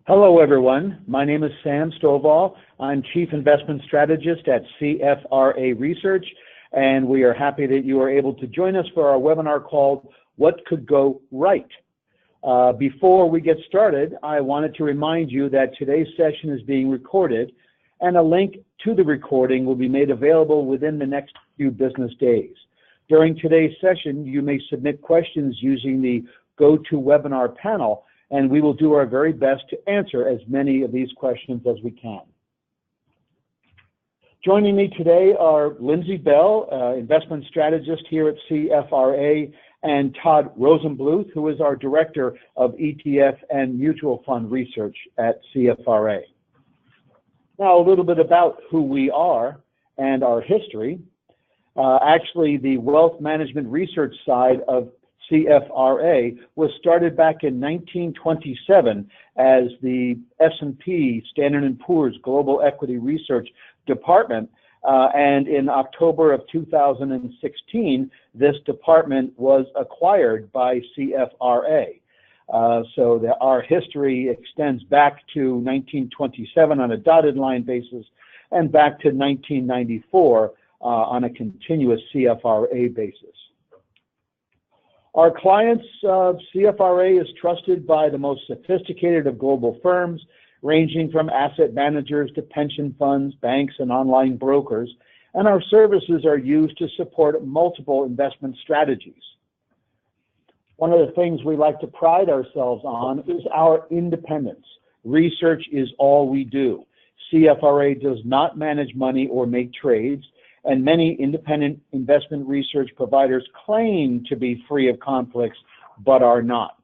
Hello, everyone. My name is Sam Stovall. I'm Chief Investment Strategist at CFRA Research, and we are happy that you are able to join us for our webinar called What Could Go Right? Before we get started, I wanted to remind you that today's session is being recorded, and a link to the recording will be made available within the next few business days. During today's session, you may submit questions using the GoToWebinar panel, and we will do our very best to answer as many of these questions as we can. Joining me today are Lindsay Bell, investment strategist here at CFRA, and Todd Rosenbluth, who is our Director of ETF and Mutual Fund Research at CFRA. Now, a little bit about who we are and our history. Actually, the wealth management research side of CFRA was started back in 1927 as the S&P Standard & Poor's Global Equity Research Department, and in October of 2016, this department was acquired by CFRA. So our history extends back to 1927 on a dotted line basis and back to 1994 on a continuous CFRA basis. Our clients, CFRA is trusted by the most sophisticated of global firms, ranging from asset managers to pension funds, banks, and online brokers, and our services are used to support multiple investment strategies. One of the things we like to pride ourselves on is our independence. Research is all we do. CFRA does not manage money or make trades, and many independent investment research providers claim to be free of conflicts, but are not.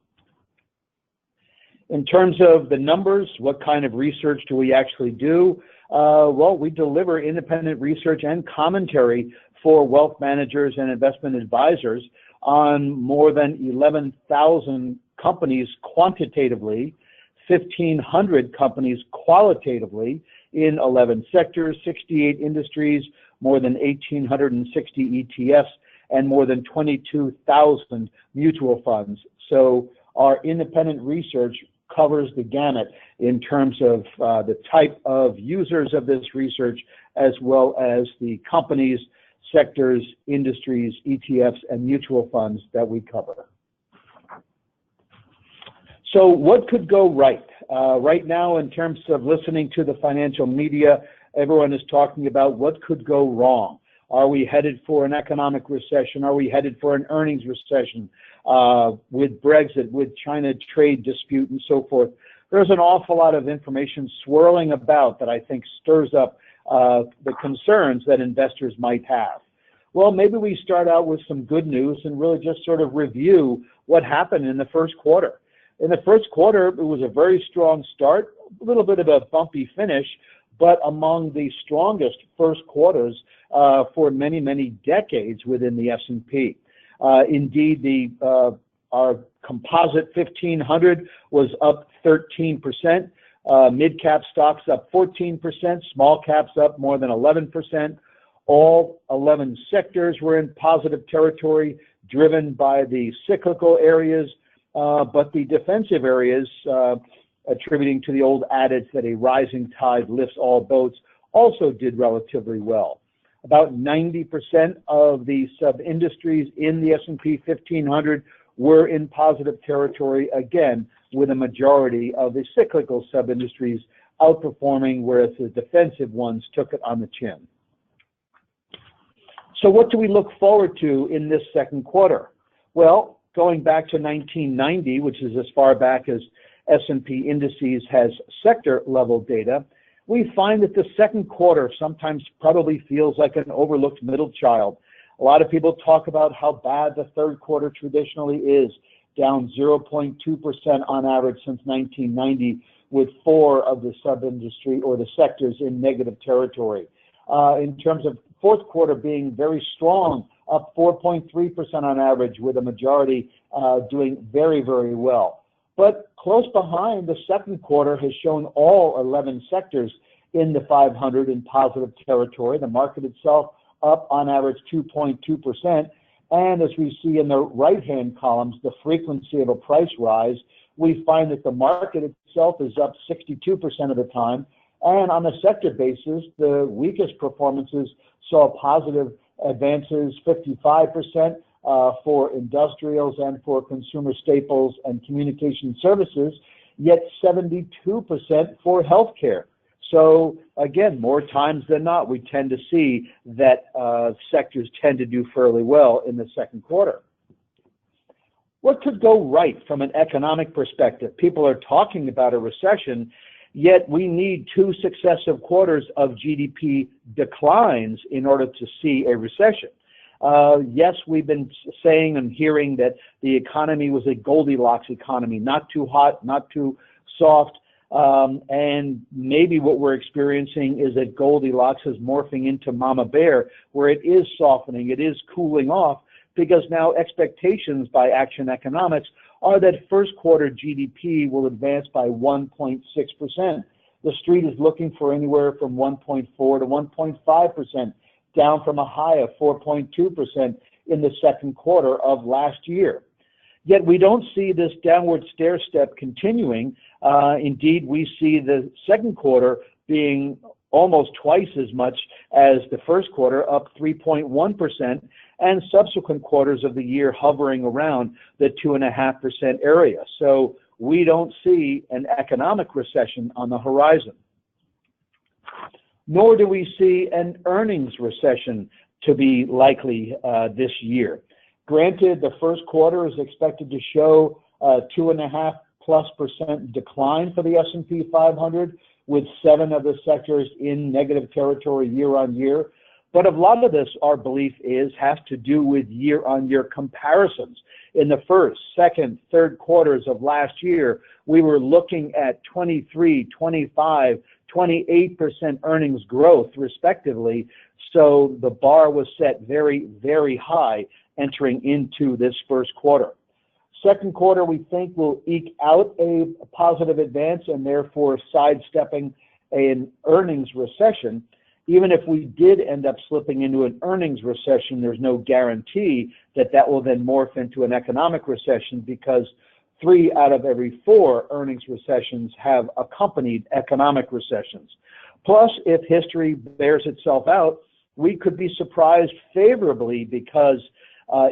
In terms of the numbers, what kind of research do we actually do? Well, we deliver independent research and commentary for wealth managers and investment advisors on more than 11,000 companies quantitatively, 1,500 companies qualitatively in 11 sectors, 68 industries, more than 1,860 ETFs, and more than 22,000 mutual funds. So our independent research covers the gamut in terms of the type of users of this research, as well as the companies, sectors, industries, ETFs, and mutual funds that we cover. So what could go right? Right now, in terms of listening to the financial media, everyone is talking about what could go wrong. Are we headed for an economic recession? Are we headed for an earnings recession with Brexit, with China trade dispute, and so forth? There's an awful lot of information swirling about that I think stirs up the concerns that investors might have. Well, maybe we start out with some good news and really just sort of review what happened in the first quarter. In the first quarter, it was a very strong start, a little bit of a bumpy finish, but among the strongest first quarters for many, many decades within the S&P. Indeed, our composite 1500 was up 13%, mid-cap stocks up 14%, small caps up more than 11%. All 11 sectors were in positive territory, driven by the cyclical areas, but the defensive areas, attributing to the old adage that a rising tide lifts all boats, also did relatively well. About 90% of the sub-industries in the S&P 1500 were in positive territory, again, with a majority of the cyclical sub-industries outperforming, whereas the defensive ones took it on the chin. So what do we look forward to in this second quarter? Well, going back to 1990, which is as far back as S&P Indices has sector-level data, we find that the second quarter sometimes probably feels like an overlooked middle child. A lot of people talk about how bad the third quarter traditionally is, down 0.2% on average since 1990, with 4 of the sub-industry or the sectors in negative territory. In terms of fourth quarter being very strong, up 4.3% on average, with a majority doing very, very well. But close behind, the second quarter has shown all 11 sectors in the 500 in positive territory. The market itself up on average 2.2%. And as we see in the right-hand columns, the frequency of a price rise we find that the market itself is up 62% of the time. And on a sector basis, the weakest performances saw positive advances, 55% for industrials and for consumer staples and communication services, yet 72% for healthcare. So again, more times than not, we tend to see that sectors tend to do fairly well in the second quarter. What could go right from an economic perspective? People are talking about a recession, yet we need 2 successive quarters of GDP declines in order to see a recession. Yes, we've been saying and hearing that the economy was a Goldilocks economy, not too hot, not too soft, and maybe what we're experiencing is that Goldilocks is morphing into Mama Bear, where it is softening, it is cooling off, because now expectations by Action Economics are that first quarter GDP will advance by 1.6%. The street is looking for anywhere from 1.4 to 1.5%, down from a high of 4.2% in the second quarter of last year. Yet we don't see this downward stair step continuing. Indeed, we see the second quarter being almost twice as much as the first quarter, up 3.1%, and subsequent quarters of the year hovering around the 2.5% area. So we don't see an economic recession on the horizon. Nor do we see an earnings recession to be likely this year. Granted, the first quarter is expected to show a 2.5+% decline for the S&P 500, with 7 of the sectors in negative territory year on year. But a lot of this, our belief has to do with year-on-year comparisons. In the first, second, third quarters of last year, we were looking at 23, 25, 28% earnings growth, respectively. So the bar was set very, very high entering into this first quarter. Second quarter, we think, will eke out a positive advance and therefore sidestepping an earnings recession. Even if we did end up slipping into an earnings recession, there's no guarantee that that will then morph into an economic recession, because 3 out of every 4 earnings recessions have accompanied economic recessions. Plus, if history bears itself out, we could be surprised favorably, because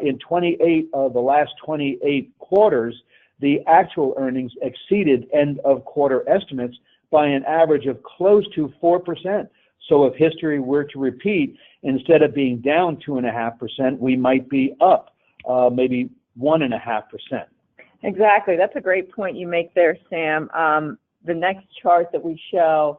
in 28 of the last 28 quarters, the actual earnings exceeded end of quarter estimates by an average of close to 4%. So if history were to repeat, instead of being down 2.5%, we might be up maybe 1.5%. Exactly. That's a great point you make there, Sam. The next chart that we show,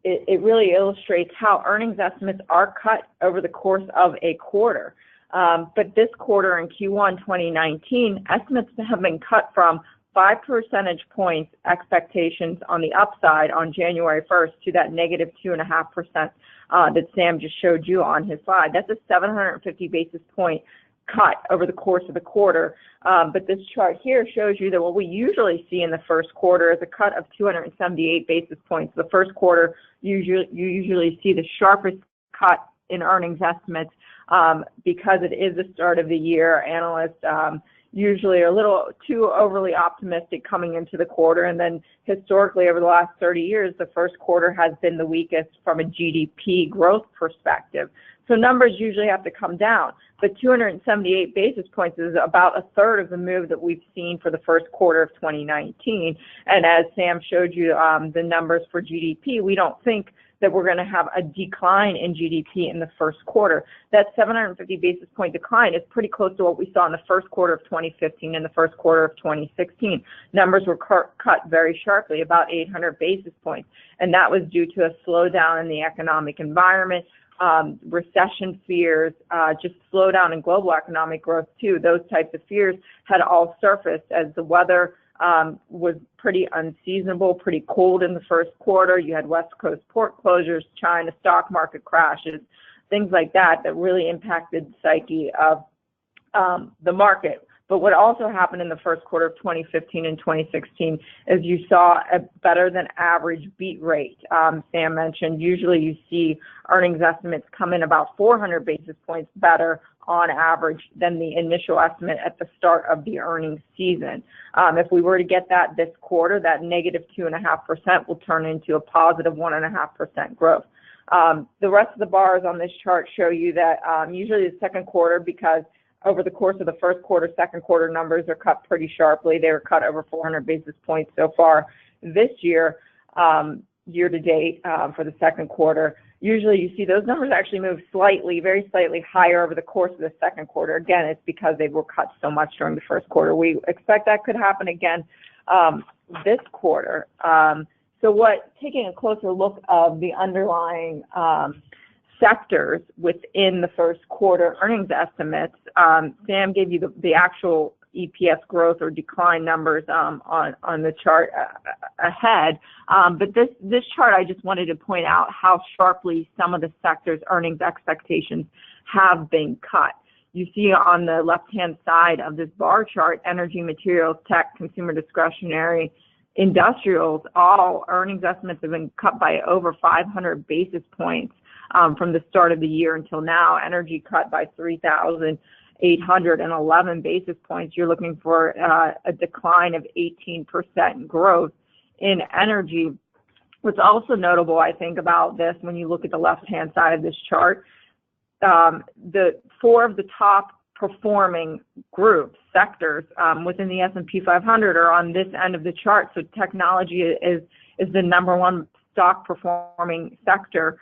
it really illustrates how earnings estimates are cut over the course of a quarter. But this quarter in Q1 2019, estimates have been cut from 5 percentage points expectations on the upside on January 1st to that negative 2.5% that Sam just showed you on his slide. That's a 750 basis point cut over the course of the quarter. But this chart here shows you that what we usually see in the first quarter is a cut of 278 basis points. The first quarter, you usually see the sharpest cut in earnings estimates because it is the start of the year. Analysts usually are a little too overly optimistic coming into the quarter, and then historically over the last 30 years, the first quarter has been the weakest from a GDP growth perspective. So numbers usually have to come down, but 278 basis points is about a third of the move that we've seen for the first quarter of 2019. And as Sam showed you the numbers for GDP, we don't think that we're going to have a decline in GDP in the first quarter. That 750 basis point decline is pretty close to what we saw in the first quarter of 2015 and the first quarter of 2016. Numbers were cut very sharply, about 800 basis points, and that was due to a slowdown in the economic environment, recession fears, just slowdown in global economic growth too. Those types of fears had all surfaced as the weather was pretty unseasonable, pretty cold in the first quarter. You had West Coast port closures, China stock market crashes, things like that that really impacted the psyche of the market. But what also happened in the first quarter of 2015 and 2016 is you saw a better than average beat rate. Sam mentioned usually you see earnings estimates come in about 400 basis points better on average than the initial estimate at the start of the earnings season. If we were to get that this quarter, that negative 2.5% will turn into a positive 1.5% growth. The rest of the bars on this chart show you that usually the second quarter, because over the course of the first quarter, second quarter numbers are cut pretty sharply. They were cut over 400 basis points so far this year, year to date for the second quarter. Usually you see those numbers actually move slightly, very slightly higher over the course of the second quarter. Again, it's because they were cut so much during the first quarter. We expect that could happen again this quarter. Taking a closer look of the underlying sectors within the first quarter earnings estimates, Sam gave you the actual EPS growth or decline numbers on the chart ahead. But this chart, I just wanted to point out how sharply some of the sectors' earnings expectations have been cut. You see on the left-hand side of this bar chart, energy, materials, tech, consumer discretionary, industrials, all earnings estimates have been cut by over 500 basis points from the start of the year until now. Energy cut by 3,811 basis points. You're looking for a decline of 18% growth in energy. What's also notable, I think, about this, when you look at the left-hand side of this chart, the four of the top performing groups, sectors within the S&P 500 are on this end of the chart. So technology is the number one stock performing sector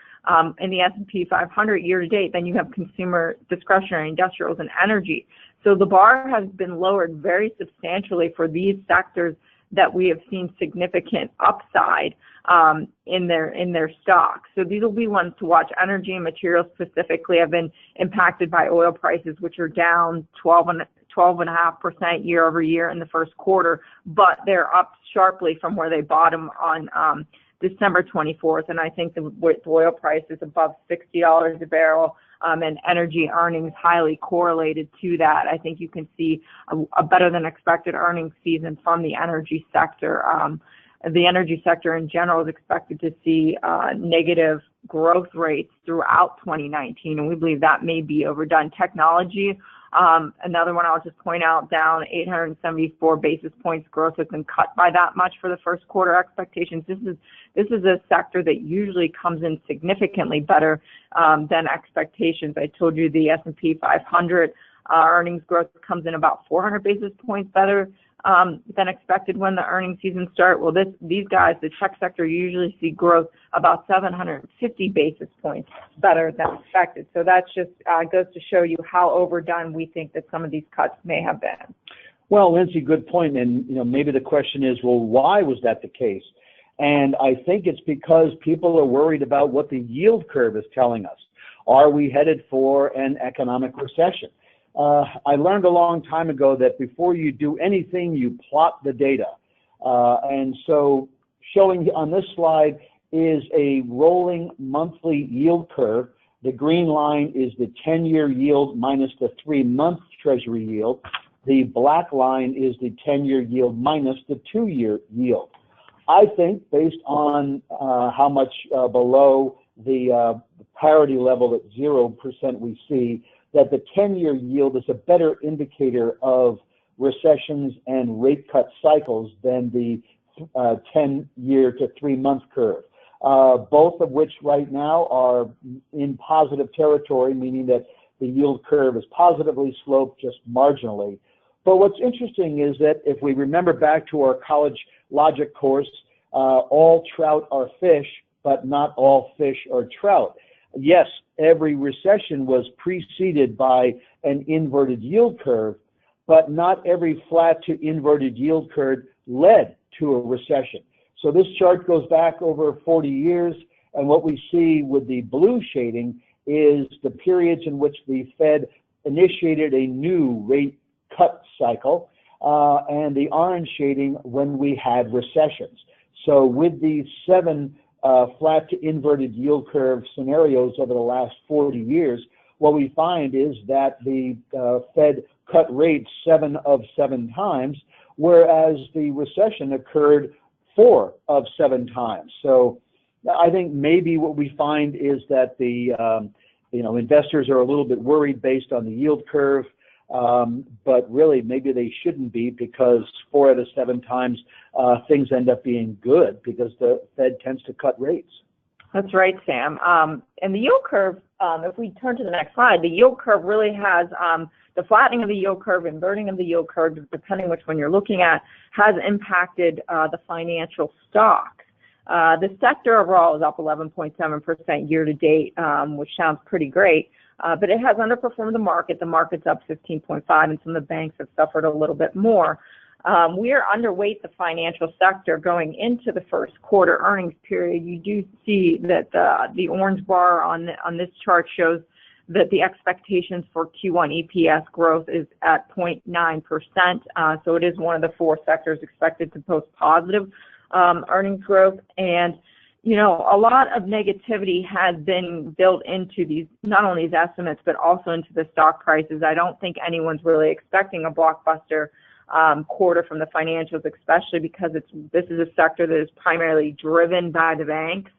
in the S&P 500 year to date. Then you have consumer discretionary, industrials, and energy. So the bar has been lowered very substantially for these sectors that we have seen significant upside in their stocks. So these will be ones to watch. Energy and materials specifically have been impacted by oil prices, which are down 12.5% year over year in the first quarter, but they're up sharply from where they bottom on December 24th. And I think with oil prices above $60 a barrel and energy earnings highly correlated to that, I think you can see a better than expected earnings season from the energy sector. The energy sector in general is expected to see negative growth rates throughout 2019, and we believe that may be overdone. Technology, another one I'll just point out, down 874 basis points. Growth has been cut by that much for the first quarter expectations. This is a sector that usually comes in significantly better than expectations. I told you the S&P 500 earnings growth comes in about 400 basis points better than expected when the earnings season start. Well, these guys, the tech sector, usually see growth about 750 basis points better than expected. So that just goes to show you how overdone we think that some of these cuts may have been. Well, Lindsay, good point. And maybe the question is, well, why was that the case? And I think it's because people are worried about what the yield curve is telling us. Are we headed for an economic recession? I learned a long time ago that before you do anything, you plot the data. And so showing on this slide is a rolling monthly yield curve. The green line is the 10-year yield minus the 3-month Treasury yield. The black line is the 10-year yield minus the 2-year yield. I think based on how much below the parity level at 0% we see, that the 10-year yield is a better indicator of recessions and rate cut cycles than the 10-year to 3-month curve, both of which right now are in positive territory, meaning that the yield curve is positively sloped just marginally. But what's interesting is that if we remember back to our college logic course, all trout are fish, but not all fish are trout. Yes, every recession was preceded by an inverted yield curve, but not every flat to inverted yield curve led to a recession. So this chart goes back over 40 years, and what we see with the blue shading is the periods in which the Fed initiated a new rate cut cycle, and the orange shading when we had recessions. So with these 7 flat to inverted yield curve scenarios over the last 40 years, what we find is that the Fed cut rates 7 of 7 times, whereas the recession occurred 4 of 7 times. So I think maybe what we find is that the investors are a little bit worried based on the yield curve, but really maybe they shouldn't be, because 4 out of 7 times things end up being good because the Fed tends to cut rates. That's right, Sam. And the yield curve, if we turn to the next slide, the yield curve really has the flattening of the yield curve, inverting of the yield curve, depending which one you're looking at, has impacted the financial stocks. The sector overall is up 11.7% year to date, which sounds pretty great, but it has underperformed the market. The market's up 15.5%, and some of the banks have suffered a little bit more. We are underweight the financial sector going into the first quarter earnings period. You do see that the orange bar on this chart shows that the expectations for Q1 EPS growth is at 0.9%. So it is one of the 4 sectors expected to post positive earnings growth. And, a lot of negativity has been built into these, not only these estimates, but also into the stock prices. I don't think anyone's really expecting a blockbuster quarter from the financials, especially because this is a sector that is primarily driven by the banks.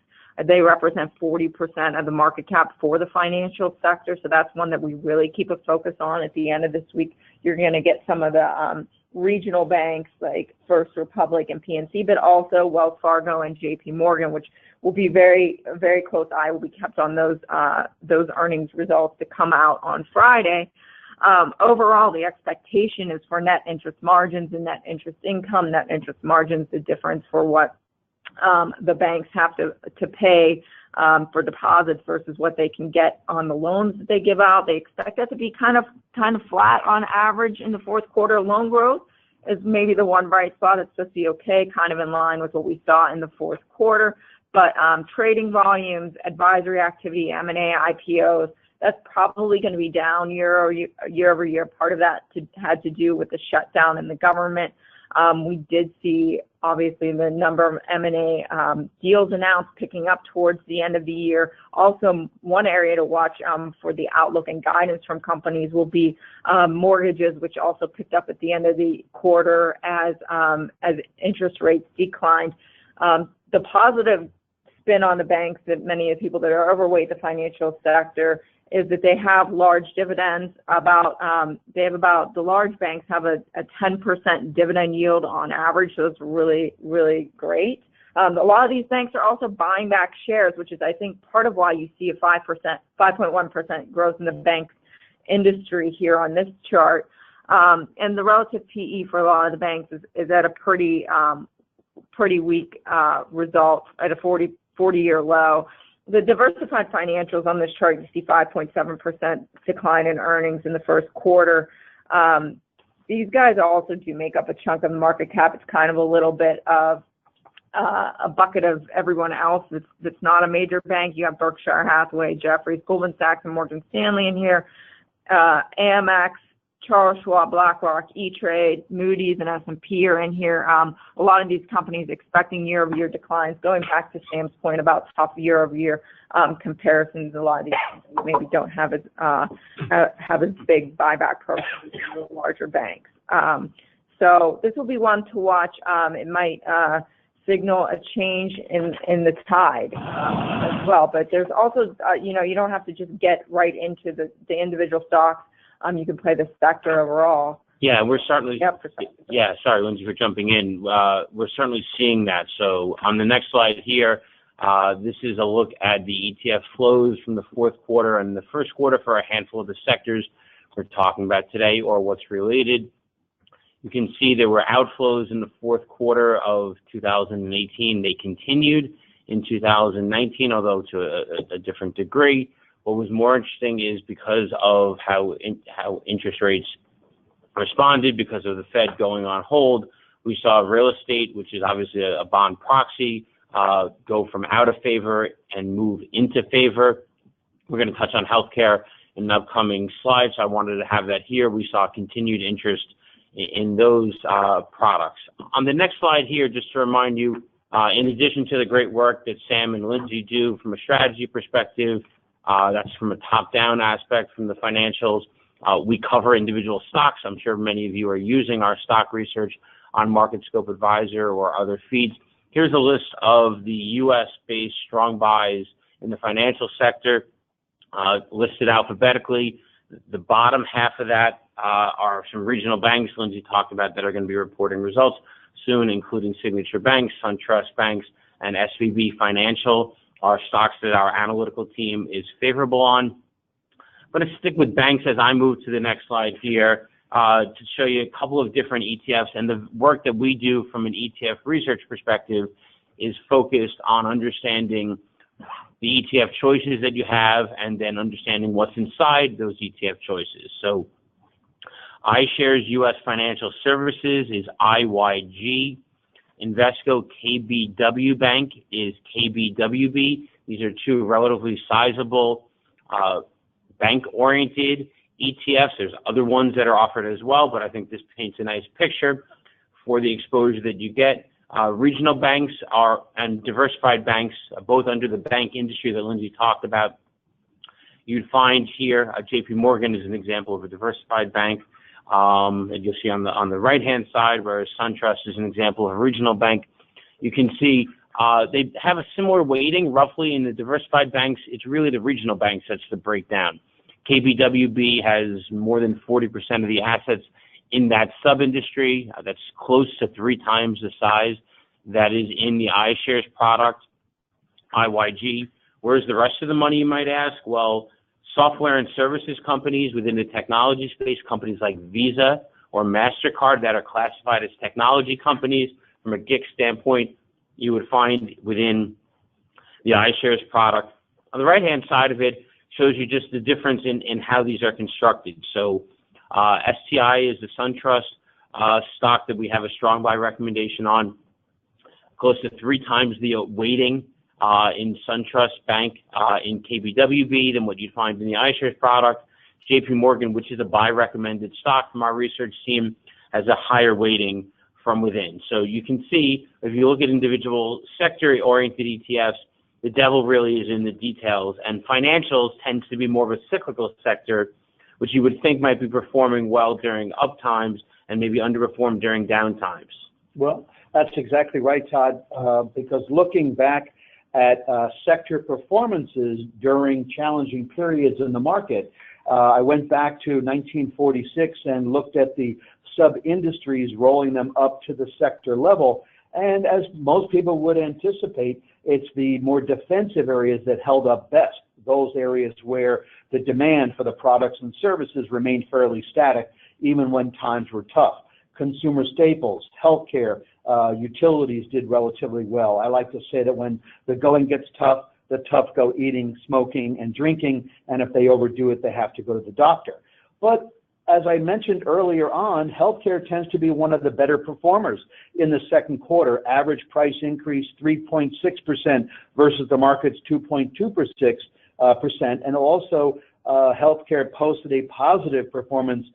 They represent 40% of the market cap for the financial sector, so that's one that we really keep a focus on. At the end of this week, you're going to get some of the regional banks like First Republic and PNC, but also Wells Fargo and JP Morgan, which will be very, very close eye will be kept on those earnings results to come out on Friday. Overall, the expectation is for net interest margins and net interest income. Net interest margins, the difference for what the banks have to pay for deposits versus what they can get on the loans that they give out. They expect that to be kind of flat on average in the fourth quarter. Loan growth is maybe the one bright spot. It's supposed to be okay, kind of in line with what we saw in the fourth quarter. But trading volumes, advisory activity, M&A, IPOs, that's probably going to be down year over year. Part of that had to do with the shutdown in the government. We did see, obviously, the number of M&A deals announced picking up towards the end of the year. Also, one area to watch for the outlook and guidance from companies will be mortgages, which also picked up at the end of the quarter as interest rates declined. The positive spin on the banks, that many of the people that are overweight the financial sector, is that they have large dividends. The large banks have a 10% dividend yield on average, so it's really, really great. A lot of these banks are also buying back shares, which is, I think, part of why you see a 5.1% growth in the bank industry here on this chart. And the relative PE for a lot of the banks is at a pretty weak result, at a 40-year low. The diversified financials on this chart, you see 5.7% decline in earnings in the first quarter. These guys also do make up a chunk of the market cap. It's kind of a little bit of a bucket of everyone else that's not a major bank. You have Berkshire Hathaway, Jefferies, Goldman Sachs, and Morgan Stanley in here. Amex, Charles Schwab, BlackRock, E-Trade, Moody's, and S&P are in here. A lot of these companies expecting year-over-year declines. Going back to Sam's point about tough year-over-year comparisons, a lot of these companies maybe don't have as big buyback programs as the larger banks. So this will be one to watch. It might signal a change in the tide as well. But there's also, you don't have to just get right into the individual stocks. You can play the sector overall. Yeah, we're certainly. Yeah, sorry, Lindsay, for jumping in. We're certainly seeing that. So on the next slide here, this is a look at the ETF flows from the fourth quarter and the first quarter for a handful of the sectors we're talking about today, or what's related. You can see there were outflows in the fourth quarter of 2018. They continued in 2019, although to a different degree. What was more interesting is because of how interest rates responded, because of the Fed going on hold, we saw real estate, which is obviously a bond proxy, go from out of favor and move into favor. We're going to touch on healthcare in the upcoming slides. So I wanted to have that here. We saw continued interest in those products. On the next slide here, just to remind you, in addition to the great work that Sam and Lindsay do from a strategy perspective, that's from a top-down aspect from the financials. We cover individual stocks. I'm sure many of you are using our stock research on MarketScope Advisor or other feeds. Here's a list of the U.S.-based strong buys in the financial sector. listed alphabetically. The bottom half of that are some regional banks Lindsay talked about that are going to be reporting results soon, including Signature Bank, SunTrust Banks, and SVB Financial are stocks that our analytical team is favorable on. I'm going to stick with banks as I move to the next slide here to show you a couple of different ETFs, and the work that we do from an ETF research perspective is focused on understanding the ETF choices that you have and then understanding what's inside those ETF choices. So iShares U.S. Financial Services is IYG. Invesco KBW Bank is KBWB. These are two relatively sizable bank-oriented ETFs. There's other ones that are offered as well, but I think this paints a nice picture for the exposure that you get. Regional banks and diversified banks, both under the bank industry that Lindsay talked about. You'd find here, JP Morgan is an example of a diversified bank, and you'll see on the right-hand side, whereas SunTrust is an example of a regional bank. You can see they have a similar weighting, roughly, in the diversified banks. It's really the regional banks that's the breakdown. KBWB has more than 40% of the assets in that sub-industry. That's close to 3 times the size that is in the iShares product, IYG. Where's the rest of the money, you might ask? Well, software and services companies within the technology space, companies like Visa or MasterCard that are classified as technology companies, from a GIC standpoint, you would find within the iShares product. On the right-hand side of it shows you just the difference in how these are constructed. So STI is the SunTrust stock that we have a strong buy recommendation on, close to 3 times the weighting in SunTrust Bank in KBWB than what you'd find in the iShares product. JP Morgan, which is a buy recommended stock from our research team, has a higher weighting from within. So you can see, if you look at individual sector-oriented ETFs, the devil really is in the details, and financials tends to be more of a cyclical sector, which you would think might be performing well during up times and maybe underperform during down times. Well, that's exactly right, Todd, because looking back at sector performances during challenging periods in the market, I went back to 1946 and looked at the sub-industries, rolling them up to the sector level. And as most people would anticipate, it's the more defensive areas that held up best, those areas where the demand for the products and services remained fairly static, even when times were tough. Consumer staples, healthcare, utilities did relatively well. I like to say that when the going gets tough, the tough go eating, smoking, and drinking, and if they overdo it, they have to go to the doctor. But as I mentioned earlier on, healthcare tends to be one of the better performers in the second quarter. Average price increase 3.6% versus the market's 2.2%, and also healthcare posted a positive performance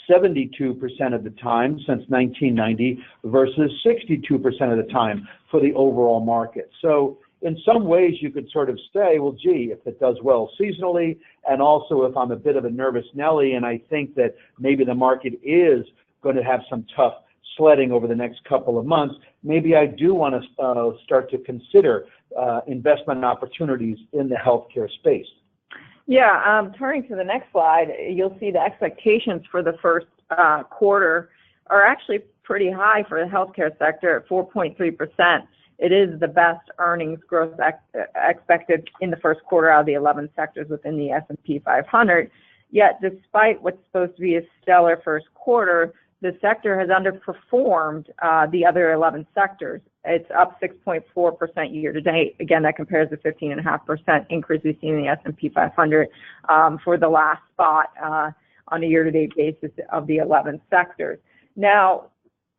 72% of the time since 1990 versus 62% of the time for the overall market. So in some ways you could sort of say, well, gee, if it does well seasonally, and also if I'm a bit of a nervous Nelly and I think that maybe the market is going to have some tough sledding over the next couple of months, maybe I do want to start to consider investment opportunities in the healthcare space. Yeah, turning to the next slide, you'll see the expectations for the first quarter are actually pretty high for the healthcare sector at 4.3%. It is the best earnings growth expected in the first quarter out of the 11 sectors within the S&P 500. Yet, despite what's supposed to be a stellar first quarter, the sector has underperformed the other 11 sectors. It's up 6.4% year to date. Again, that compares to 15.5% increase we've seen in the S&P 500 for the last spot on a year-to-date basis of the 11 sectors. Now,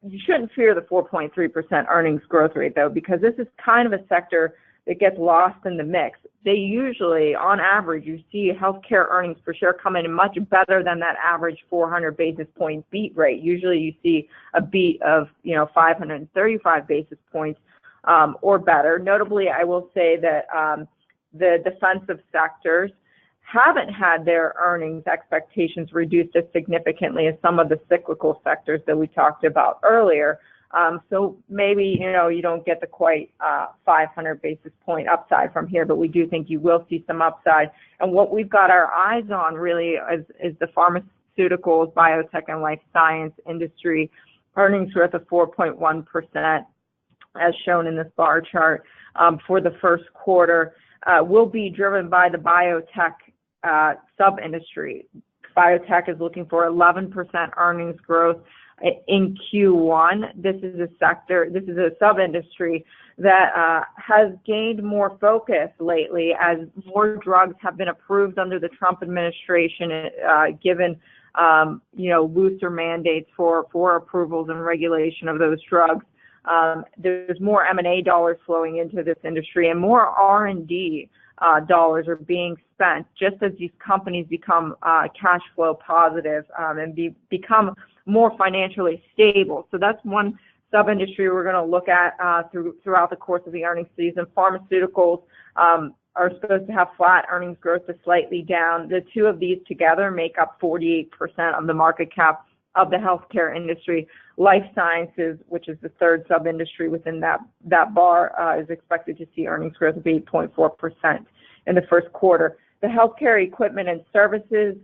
you shouldn't fear the 4.3% earnings growth rate, though, because this is kind of a sector that gets lost in the mix. They usually, on average, you see healthcare earnings per share come in much better than that average 400 basis point beat rate. Usually you see a beat of 535 basis points or better. Notably, I will say that the defensive sectors haven't had their earnings expectations reduced as significantly as some of the cyclical sectors that we talked about earlier. So maybe, you don't get the quite 500 basis point upside from here, but we do think you will see some upside. And what we've got our eyes on really is the pharmaceuticals, biotech, and life science industry. Earnings growth of 4.1%, as shown in this bar chart, for the first quarter, will be driven by the biotech sub-industry. Biotech is looking for 11% earnings growth in Q1. This is a sub-industry that has gained more focus lately as more drugs have been approved under the Trump administration, given looser mandates for approvals and regulation of those drugs. There's more M&A dollars flowing into this industry, and more R&D dollars are being spent just as these companies become cash flow positive and become more financially stable. So that's one sub-industry we're going to look at throughout the course of the earnings season. Pharmaceuticals are supposed to have flat earnings growth to slightly down. The two of these together make up 48% of the market cap of the healthcare industry. Life sciences, which is the third sub-industry within that bar, is expected to see earnings growth of 8.4% in the first quarter. The healthcare equipment and services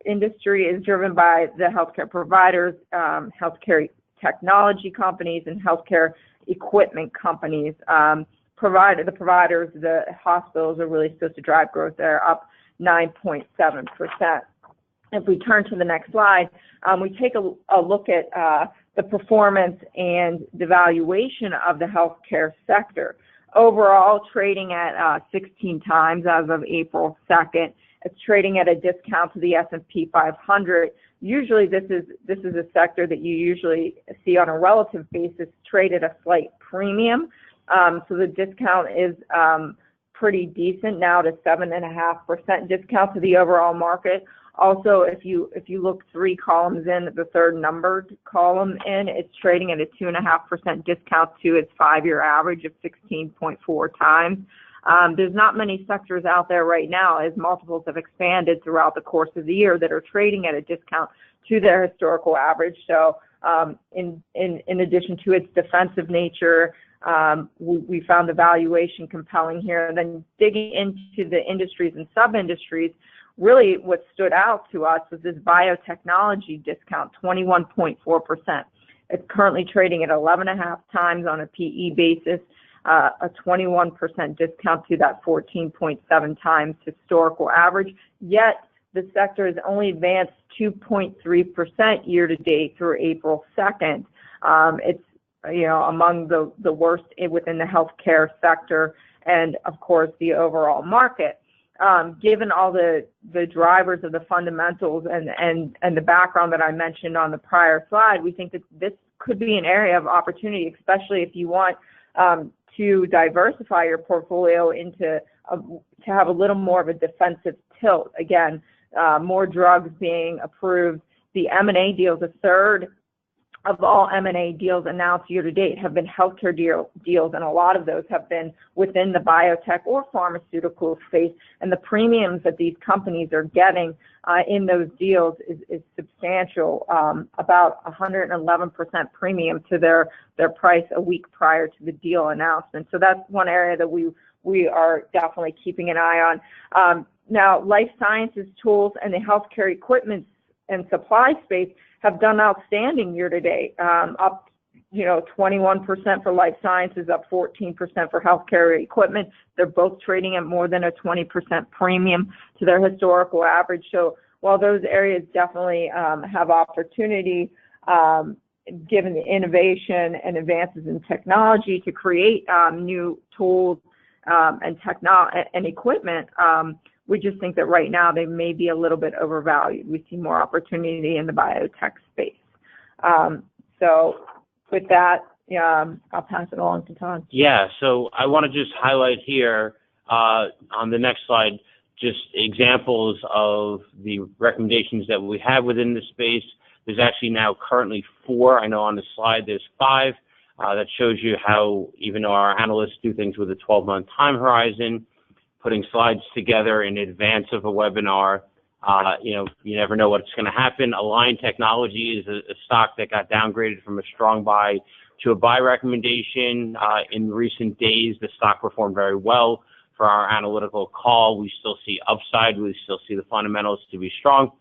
industry is driven by the healthcare providers, healthcare technology companies, and healthcare equipment companies. The providers, the hospitals are really supposed to drive growth there, up 9.7%. If we turn to the next slide, we take a look at the performance and the valuation of the healthcare sector. Overall, trading at 16 times as of April 2nd. It's trading at a discount to the S&P 500. Usually, this is a sector that you usually see on a relative basis trade at a slight premium. So the discount is pretty decent now, to 7.5% discount to the overall market. Also, if you look 3 columns in, the third numbered column in, it's trading at a 2.5% discount to its 5-year average of 16.4 times. There's not many sectors out there right now, as multiples have expanded throughout the course of the year, that are trading at a discount to their historical average. So in addition to its defensive nature, we found the valuation compelling here. And then digging into the industries and sub-industries, really what stood out to us was this biotechnology discount, 21.4%. It's currently trading at 11.5 times on a PE basis, a 21% discount to that 14.7 times historical average. Yet the sector has only advanced 2.3% year to date through April 2nd. It's among the worst within the healthcare sector and, of course, the overall market. Given all the drivers of the fundamentals and the background that I mentioned on the prior slide, we think that this could be an area of opportunity, especially if you want to diversify your portfolio to have a little more of a defensive tilt. Again, more drugs being approved. The M&A deals, a third of all M&A deals announced year to date have been healthcare deals, and a lot of those have been within the biotech or pharmaceutical space. And the premiums that these companies are getting in those deals is substantial, about 111% premium to their price a week prior to the deal announcement. So that's one area that we are definitely keeping an eye on. Now, life sciences tools and the healthcare equipment and supply space have done outstanding year to date, up 21% for life sciences, up 14% for healthcare equipment. They're both trading at more than a 20% premium to their historical average. So while those areas definitely have opportunity, given the innovation and advances in technology to create new tools and equipment, we just think that right now they may be a little bit overvalued. We see more opportunity in the biotech space. So with that, I'll pass it along to Todd. Yeah, so I want to just highlight here on the next slide just examples of the recommendations that we have within the space. There's actually now currently 4. I know on the slide there's 5. That shows you how even though our analysts do things with a 12-month time horizon, putting slides together in advance of a webinar You never know what's going to happen. Align Technology is a stock that got downgraded from a strong buy to a buy recommendation. In recent days, the stock performed very well for our analytical call. We still see upside. We still see the fundamentals to be strong,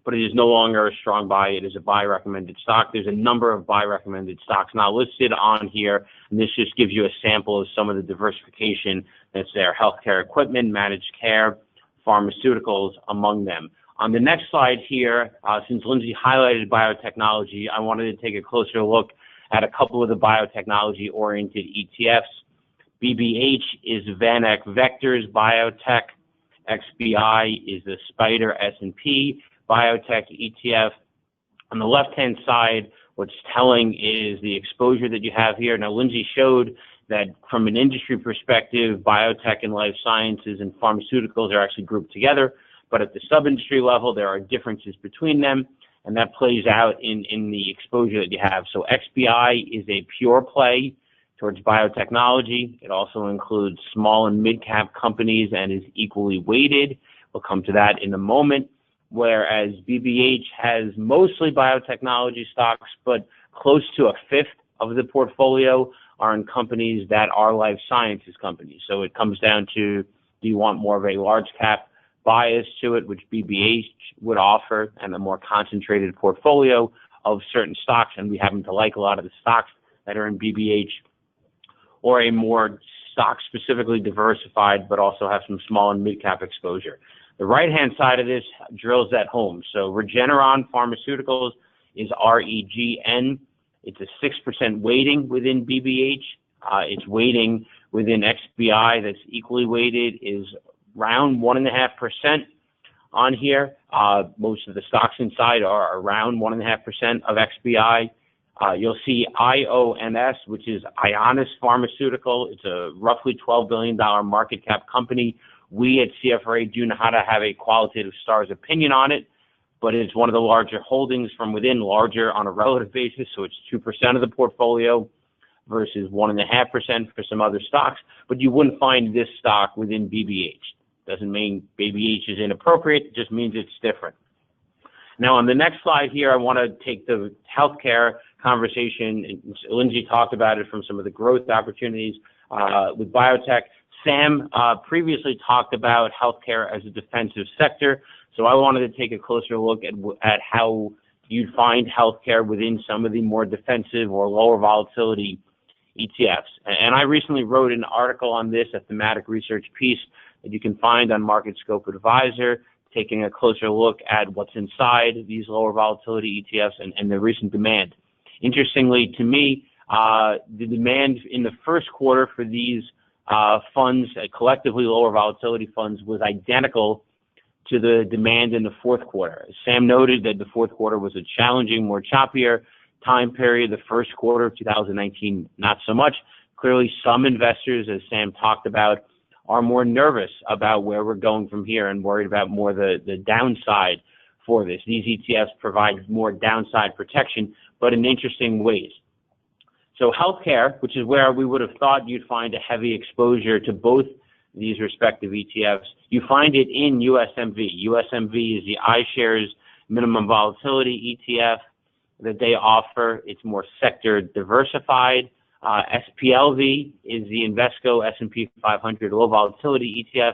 but it is no longer a strong buy. It is a buy recommended stock. There's a number of buy recommended stocks now listed on here, and this just gives you a sample of some of the diversification that's there. Healthcare equipment, managed care, pharmaceuticals among them. On the next slide here, since Lindsay highlighted biotechnology, I wanted to take a closer look at a couple of the biotechnology-oriented ETFs. BBH is VanEck Vectors Biotech. XBI is the Spider S&P Biotech ETF. On the left-hand side, what's telling is the exposure that you have here. Now, Lindsay showed that from an industry perspective, biotech and life sciences and pharmaceuticals are actually grouped together, but at the sub-industry level, there are differences between them, and that plays out in the exposure that you have. So XBI is a pure play towards biotechnology. It also includes small and mid-cap companies and is equally weighted. We'll come to that in a moment. Whereas BBH has mostly biotechnology stocks, but close to a fifth of the portfolio are in companies that are life sciences companies. So it comes down to, do you want more of a large cap bias to it, which BBH would offer, and a more concentrated portfolio of certain stocks, and we happen to like a lot of the stocks that are in BBH, or a more stock specifically diversified, but also have some small and mid cap exposure. The right-hand side of this drills that home. So Regeneron Pharmaceuticals is REGN. It's a 6% weighting within BBH. Its weighting within XBI that's equally weighted is around 1.5% on here. Most of the stocks inside are around 1.5% of XBI. You'll see IONS, which is Ionis Pharmaceutical. It's a roughly $12 billion market cap company. We at CFRA do know how to have a qualitative stars opinion on it, but it's one of the larger holdings from within, larger on a relative basis, so it's 2% of the portfolio versus 1.5% for some other stocks, but you wouldn't find this stock within BBH. Doesn't mean BBH is inappropriate, it just means it's different. Now on the next slide here, I want to take the healthcare conversation. Lindsay talked about it from some of the growth opportunities with biotech. Sam previously talked about healthcare as a defensive sector, so I wanted to take a closer look at how you'd find healthcare within some of the more defensive or lower volatility ETFs. And I recently wrote an article on this, a thematic research piece that you can find on Market Scope Advisor, taking a closer look at what's inside these lower volatility ETFs and the recent demand. Interestingly to me, the demand in the first quarter for these funds, collectively lower volatility funds, was identical to the demand in the fourth quarter. Sam noted that the fourth quarter was a challenging, more choppier time period. The first quarter of 2019, not so much. Clearly, some investors, as Sam talked about, are more nervous about where we're going from here and worried about more the downside for this. These ETFs provide more downside protection, but in interesting ways. So healthcare, which is where we would have thought you'd find a heavy exposure to both these respective ETFs, you find it in USMV. USMV is the iShares minimum volatility ETF that they offer. It's more sector diversified. SPLV is the Invesco S&P 500 low volatility ETF.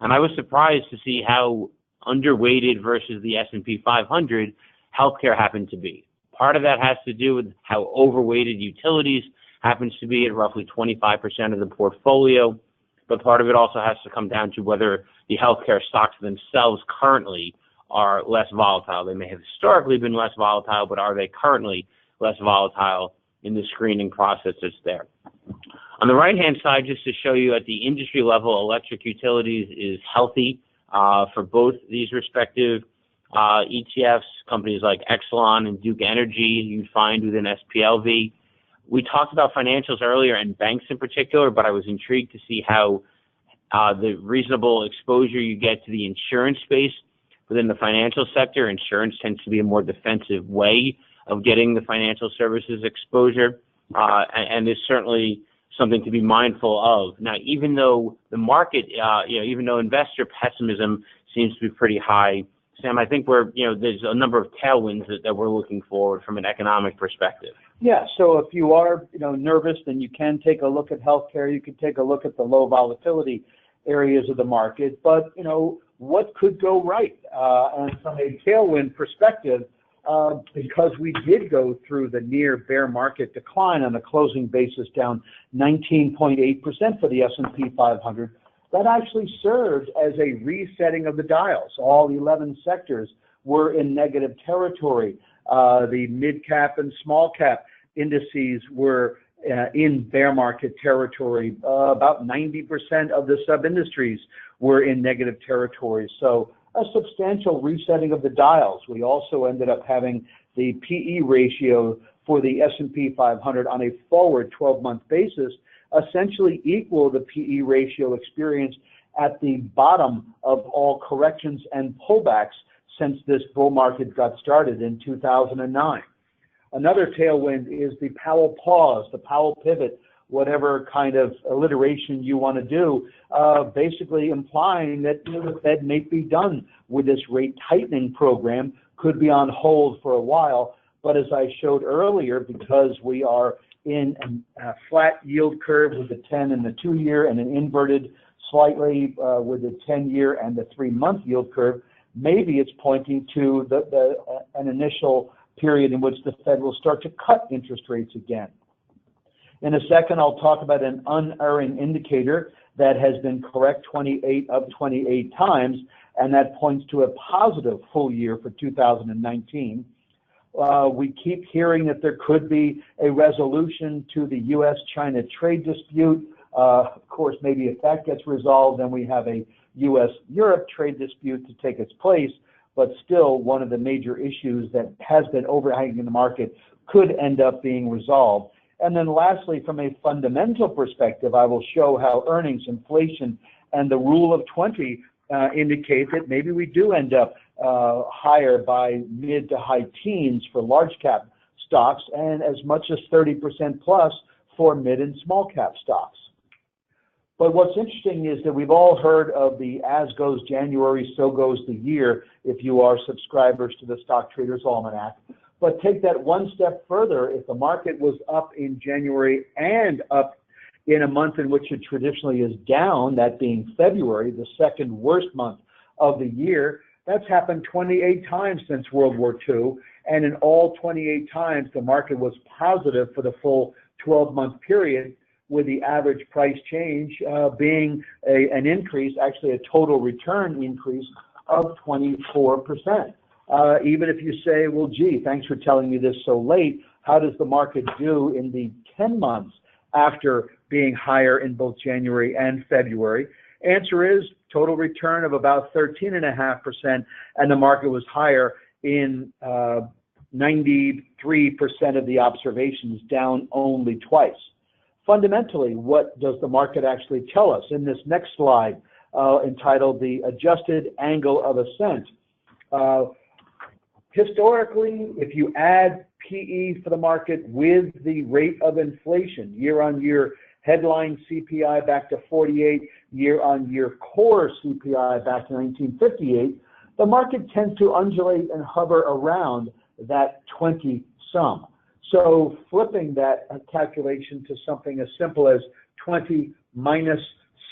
And I was surprised to see how underweighted versus the S&P 500 healthcare happened to be. Part of that has to do with how overweighted utilities happens to be at roughly 25% of the portfolio, but part of it also has to come down to whether the healthcare stocks themselves currently are less volatile. They may have historically been less volatile, but are they currently less volatile in the screening process that's there? On the right-hand side, just to show you at the industry level, electric utilities is healthy for both these respective ETFs. Companies like Exelon and Duke Energy you'd find within SPLV. We talked about financials earlier and banks in particular, but I was intrigued to see how the reasonable exposure you get to the insurance space within the financial sector. Insurance tends to be a more defensive way of getting the financial services exposure, and is certainly something to be mindful of. Now, even though the market, even though investor pessimism seems to be pretty high. Sam, I think there's a number of tailwinds that we're looking forward from an economic perspective. Yeah, so if you are, nervous, then you can take a look at healthcare. You can take a look at the low volatility areas of the market. But, what could go right? And from a tailwind perspective, because we did go through the near bear market decline on a closing basis, down 19.8% for the S&P 500, that actually served as a resetting of the dials. All 11 sectors were in negative territory. The mid-cap and small-cap indices were in bear market territory. About 90% of the sub-industries were in negative territory. So a substantial resetting of the dials. We also ended up having the PE ratio for the S&P 500 on a forward 12-month basis essentially equal the PE ratio experienced at the bottom of all corrections and pullbacks since this bull market got started in 2009. Another tailwind is the Powell pause, the Powell pivot, whatever kind of alliteration you want to do, basically implying that the Fed may be done with this rate tightening program, could be on hold for a while. But as I showed earlier, because we are in a flat yield curve with the 10 and the 2-year and an inverted slightly with the 10-year and the 3-month yield curve, maybe it's pointing to an initial period in which the Fed will start to cut interest rates again. In a second, I'll talk about an unerring indicator that has been correct 28 of 28 times, and that points to a positive full year for 2019. We keep hearing that there could be a resolution to the U.S.-China trade dispute. Of course, maybe if that gets resolved, then we have a U.S.-Europe trade dispute to take its place, but still one of the major issues that has been overhanging the market could end up being resolved. And then lastly, from a fundamental perspective, I will show how earnings, inflation, and the rule of 20 indicate that maybe we do end up higher by mid to high teens for large cap stocks and as much as 30% plus for mid and small cap stocks. But what's interesting is that we've all heard of the as goes January, so goes the year, if you are subscribers to the Stock Traders Almanac. But take that one step further. If the market was up in January and up in a month in which it traditionally is down, that being February, the second worst month of the year, that's happened 28 times since World War II. And in all 28 times, the market was positive for the full 12-month period, with the average price change being an increase, actually a total return increase of 24%. Even if you say, well, gee, thanks for telling me this so late, how does the market do in the 10 months after being higher in both January and February? Answer is total return of about 13.5%, and the market was higher in 93% of the observations, down only twice. Fundamentally, what does the market actually tell us? In this next slide, entitled The Adjusted Angle of Ascent, historically, if you add PE for the market with the rate of inflation, year-on-year headline CPI back to 48, year-on-year core CPI back to 1958, the market tends to undulate and hover around that 20 sum. So flipping that calculation to something as simple as 20 minus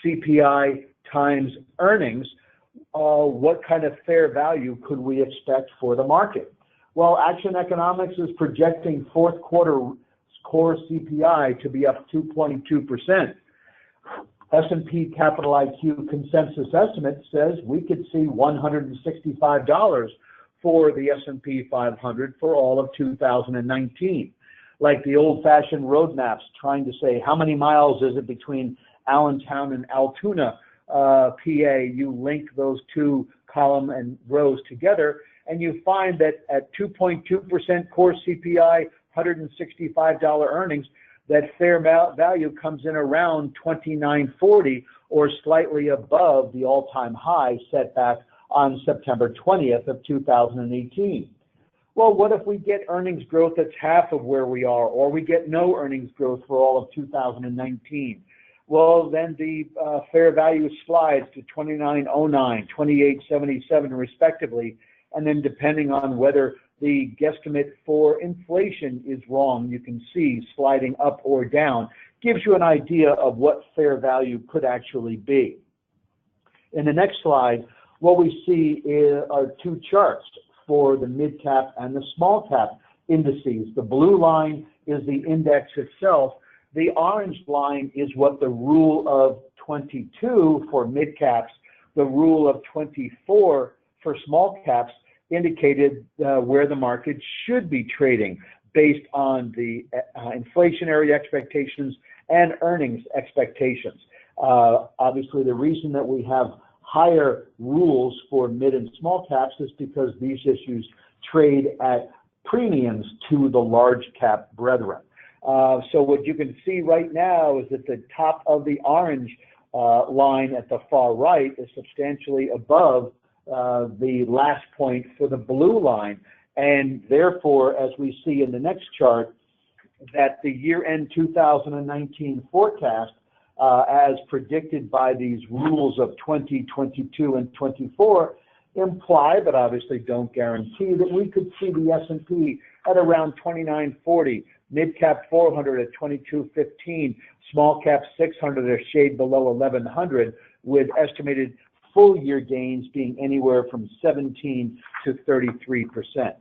CPI times earnings, what kind of fair value could we expect for the market? Well, Action Economics is projecting fourth quarter core CPI to be up 2.2%. S&P Capital IQ consensus estimate says we could see $165 for the S&P 500 for all of 2019. Like the old-fashioned roadmaps trying to say how many miles is it between Allentown and Altoona, PA, you link those two column and rows together, and you find that at 2.2% core CPI, $165 earnings, that fair value comes in around $29.40 or slightly above the all-time high set back on September 20th of 2018. Well, what if we get earnings growth that's half of where we are, or we get no earnings growth for all of 2019? well, then the fair value slides to 2909, 2877 respectively, and then depending on whether the guesstimate for inflation is wrong, you can see sliding up or down, gives you an idea of what fair value could actually be. In the next slide, what we see are two charts for the mid-cap and the small-cap indices. The blue line is the index itself. The orange line is what the rule of 22 for mid-caps, the rule of 24 for small-caps indicated where the market should be trading based on the inflationary expectations and earnings expectations. Obviously, the reason that we have higher rules for mid and small caps is because these issues trade at premiums to the large cap brethren. So what you can see right now is that the top of the orange line at the far right is substantially above the last point for the blue line, and therefore, as we see in the next chart, that the year-end 2019 forecast, as predicted by these rules of 20, 22, and 24, imply, but obviously don't guarantee, that we could see the S&P at around 2940, mid-cap 400 at 2215, small-cap 600 a shade below 1100, with estimated full-year gains being anywhere from 17 to 33%.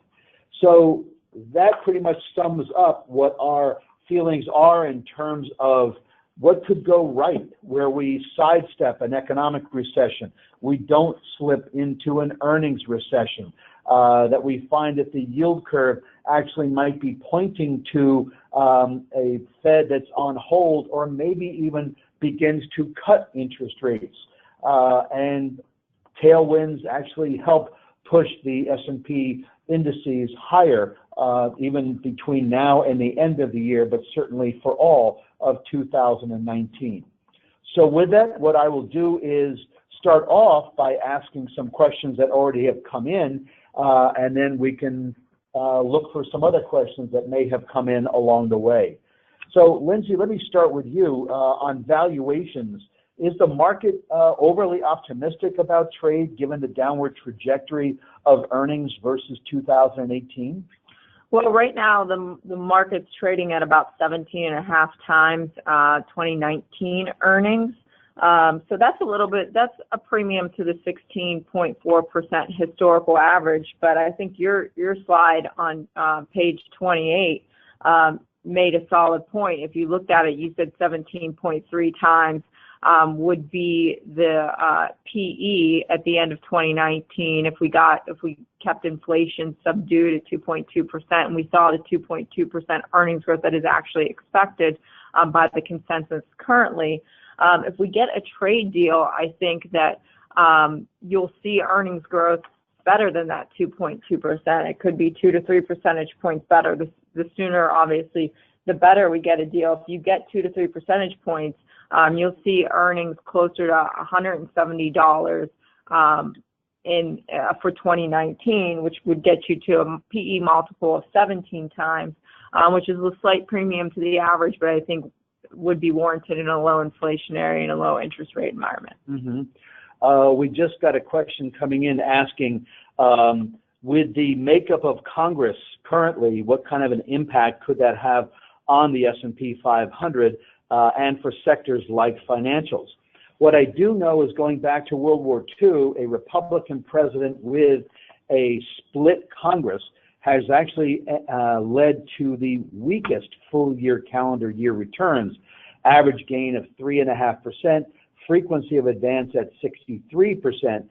So that pretty much sums up what our feelings are in terms of what could go right, where we sidestep an economic recession, we don't slip into an earnings recession, that we find that the yield curve actually might be pointing to a Fed that's on hold or maybe even begins to cut interest rates. And tailwinds actually help push the S&P indices higher, even between now and the end of the year, but certainly for all of 2019. So with that, what I will do is start off by asking some questions that already have come in, and then we can look for some other questions that may have come in along the way. So Lindsay, let me start with you on valuations. Is the market overly optimistic about trade given the downward trajectory of earnings versus 2018? Well, right now the market's trading at about 17.5 times 2019 earnings. So that's a premium to the 16.4% historical average. But I think your slide on page 28 made a solid point. If you looked at it, you said 17.3 times would be the PE at the end of 2019 if we kept inflation subdued at 2.2%, and we saw the 2.2% earnings growth that is actually expected by the consensus currently. If we get a trade deal, I think that you'll see earnings growth better than that 2.2%. It could be 2 to 3 percentage points better. The sooner, obviously, the better we get a deal. If you get 2 to 3 percentage points, you'll see earnings closer to $170 for 2019, which would get you to a PE multiple of 17 times, which is a slight premium to the average, but I think would be warranted in a low inflationary and a low interest rate environment. Mm-hmm. We just got a question coming in asking, with the makeup of Congress currently, what kind of an impact could that have on the S&P 500 and for sectors like financials? What I do know is, going back to World War II, a Republican president with a split Congress has actually led to the weakest full-year calendar year returns, average gain of 3.5%, frequency of advance at 63%.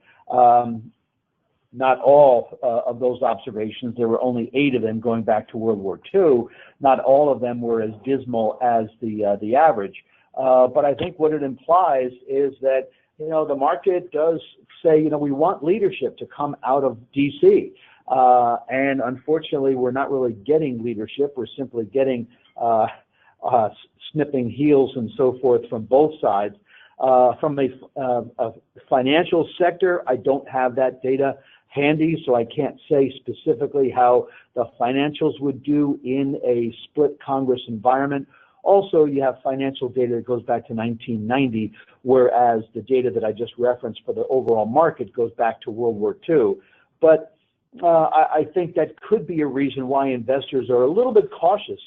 Not all of those observations, there were only 8 of them going back to World War II. Not all of them were as dismal as the average. But I think what it implies is that, the market does say, we want leadership to come out of D.C. And unfortunately, we're not really getting leadership. We're simply getting snipping heels and so forth from both sides. From a financial sector, I don't have that data handy, so I can't say specifically how the financials would do in a split Congress environment. Also, you have financial data that goes back to 1990, whereas the data that I just referenced for the overall market goes back to World War II. But I think that could be a reason why investors are a little bit cautious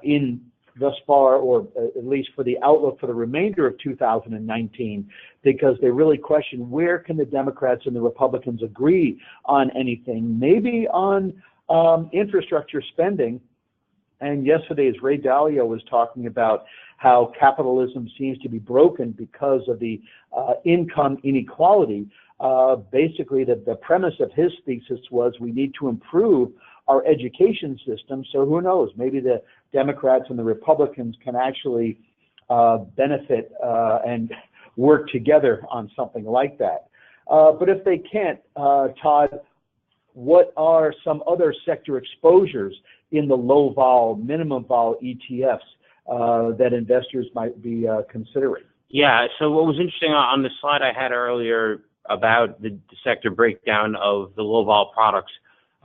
in thus far, or at least for the outlook for the remainder of 2019, because they really question where can the Democrats and the Republicans agree on anything, maybe on infrastructure spending. And yesterday, as Ray Dalio was talking about how capitalism seems to be broken because of the income inequality, basically the premise of his thesis was we need to improve our education system. So who knows, maybe the Democrats and the Republicans can actually benefit and work together on something like that. But if they can't, Todd, what are some other sector exposures in the low vol, minimum vol ETFs that investors might be considering? Yeah, so what was interesting on the slide I had earlier about the sector breakdown of the low vol products,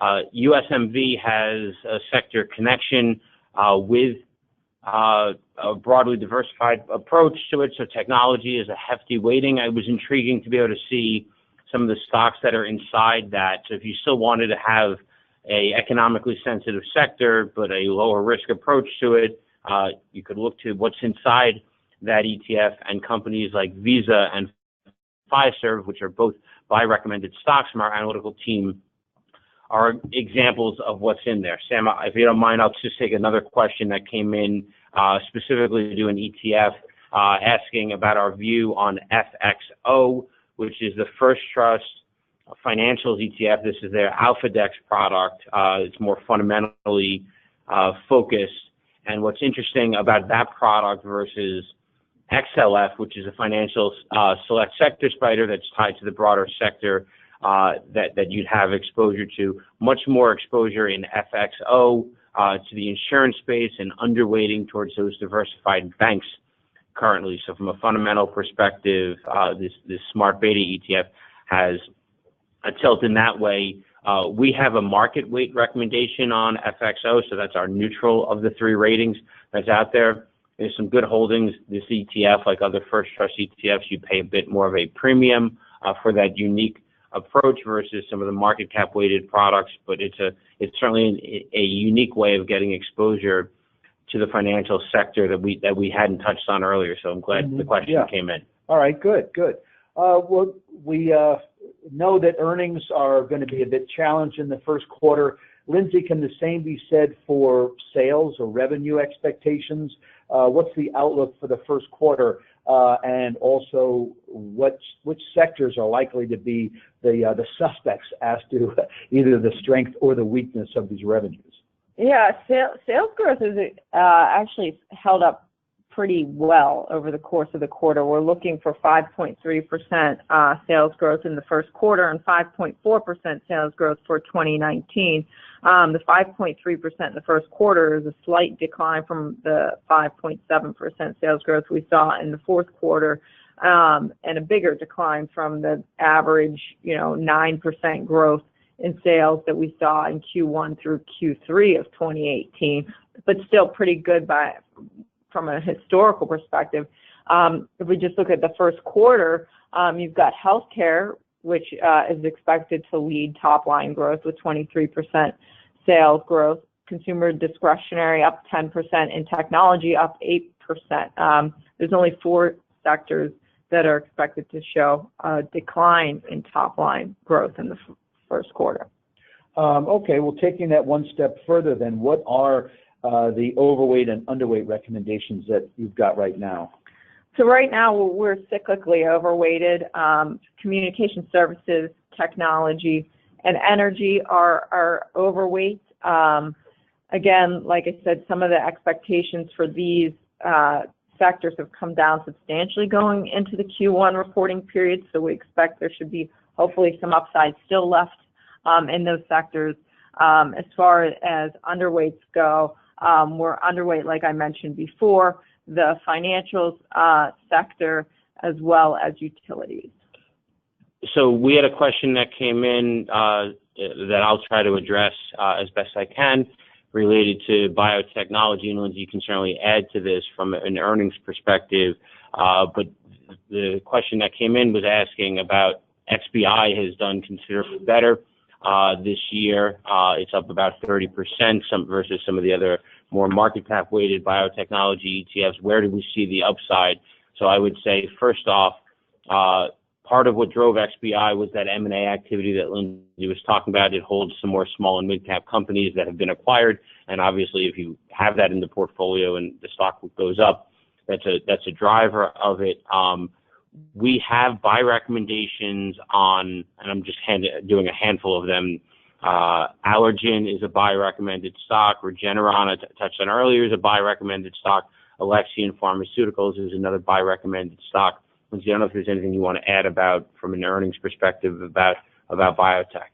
USMV has a sector connection with a broadly diversified approach to it, so technology is a hefty weighting. It was intriguing to be able to see some of the stocks that are inside that. So if you still wanted to have a economically sensitive sector but a lower risk approach to it, you could look to what's inside that ETF, and companies like Visa and Fiserv, which are both buy recommended stocks from our analytical team, are examples of what's in there. Sam, if you don't mind, I'll just take another question that came in specifically to do an ETF, asking about our view on FXO, which is the First Trust Financials ETF. This is their AlphaDex product. It's more fundamentally focused. And what's interesting about that product versus XLF, which is a financial select sector spider that's tied to the broader sector that you'd have exposure to, much more exposure in FXO to the insurance space and underweighting towards those diversified banks currently. So from a fundamental perspective, this smart beta ETF has a tilt in that way. We have a market weight recommendation on FXO, so that's our neutral of the three ratings that's out there. There's some good holdings. This ETF, like other First Trust ETFs, you pay a bit more of a premium for that unique approach versus some of the market cap weighted products, but it's certainly a unique way of getting exposure to the financial sector that we hadn't touched on earlier. So I'm glad the question came in. All right, good. Well, we know that earnings are going to be a bit challenged in the first quarter. Lindsay, can the same be said for sales or revenue expectations? What's the outlook for the first quarter, and also which sectors are likely to be the suspects as to either the strength or the weakness of these revenues? Yeah, sales growth is actually held up pretty well over the course of the quarter. We're looking for 5.3% sales growth in the first quarter and 5.4% sales growth for 2019. The 5.3% in the first quarter is a slight decline from the 5.7% sales growth we saw in the fourth quarter, and a bigger decline from the average, 9% growth in sales that we saw in Q1 through Q3 of 2018, but still pretty good from a historical perspective. If we just look at the first quarter, you've got healthcare, which is expected to lead top line growth with 23% sales growth, consumer discretionary up 10%, and technology up 8%. There's only 4 sectors that are expected to show a decline in top line growth in the first quarter. Okay, well, taking that one step further then, what are the overweight and underweight recommendations that you've got right now? So right now we're cyclically overweighted. Communication services, technology, and energy are overweight. Again, like I said, some of the expectations for these sectors have come down substantially going into the Q1 reporting period, so we expect there should be hopefully some upside still left in those sectors. As far as underweights go, we're underweight, like I mentioned before, the financials sector as well as utilities. So we had a question that came in that I'll try to address as best I can. related to biotechnology, and Lindsay, you can certainly add to this from an earnings perspective. But the question that came in was asking about XBI has done considerably better this year. It's up about 30% versus some of the other more market cap weighted biotechnology ETFs. Where do we see the upside? So I would say, first off, part of what drove XBI was that M&A activity that Lindsay was talking about. It holds some more small and mid-cap companies that have been acquired, and obviously if you have that in the portfolio and the stock goes up, that's a driver of it. We have buy recommendations on, and I'm just doing a handful of them. Allergen is a buy recommended stock. Regeneron, I touched on earlier, is a buy recommended stock. Alexion Pharmaceuticals is another buy recommended stock. Lindsay, I don't know if there's anything you want to add about, from an earnings perspective, about biotech.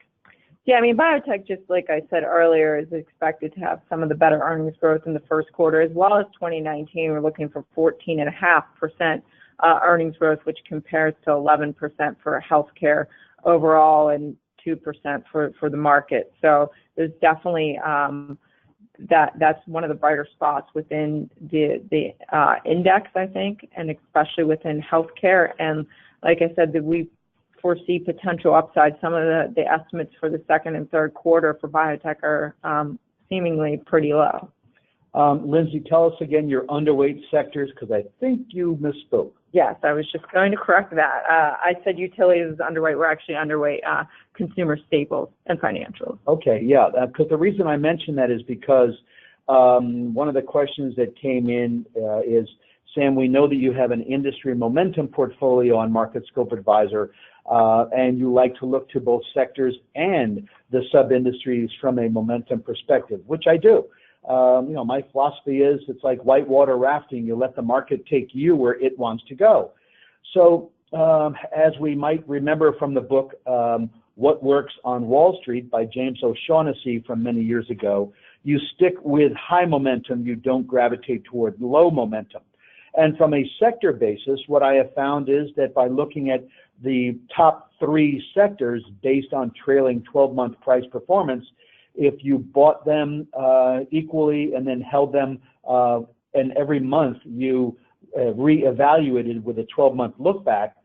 Yeah, I mean, biotech, just like I said earlier, is expected to have some of the better earnings growth in the first quarter, as well as 2019. We're looking for 14.5% earnings growth, which compares to 11% for healthcare overall and 2% for the market. So there's definitely that's one of the brighter spots within the index, I think, and especially within healthcare. And like I said, that we foresee potential upside. Some of the estimates for the second and third quarter for biotech are seemingly pretty low. Lindsay, tell us again your underweight sectors, because I think you misspoke. Yes, I was just going to correct that. I said utilities is underweight. We're actually underweight consumer staples and financials. Okay, yeah, because the reason I mentioned that is because one of the questions that came in is, Sam, we know that you have an industry momentum portfolio on MarketScope Advisor, and you like to look to both sectors and the sub-industries from a momentum perspective, which I do. My philosophy is it's like whitewater rafting. You let the market take you where it wants to go. So as we might remember from the book, What Works on Wall Street by James O'Shaughnessy from many years ago, you stick with high momentum, you don't gravitate toward low momentum. And from a sector basis, what I have found is that by looking at the top 3 sectors based on trailing 12-month price performance, if you bought them equally and then held them, and every month you reevaluated with a 12-month look back,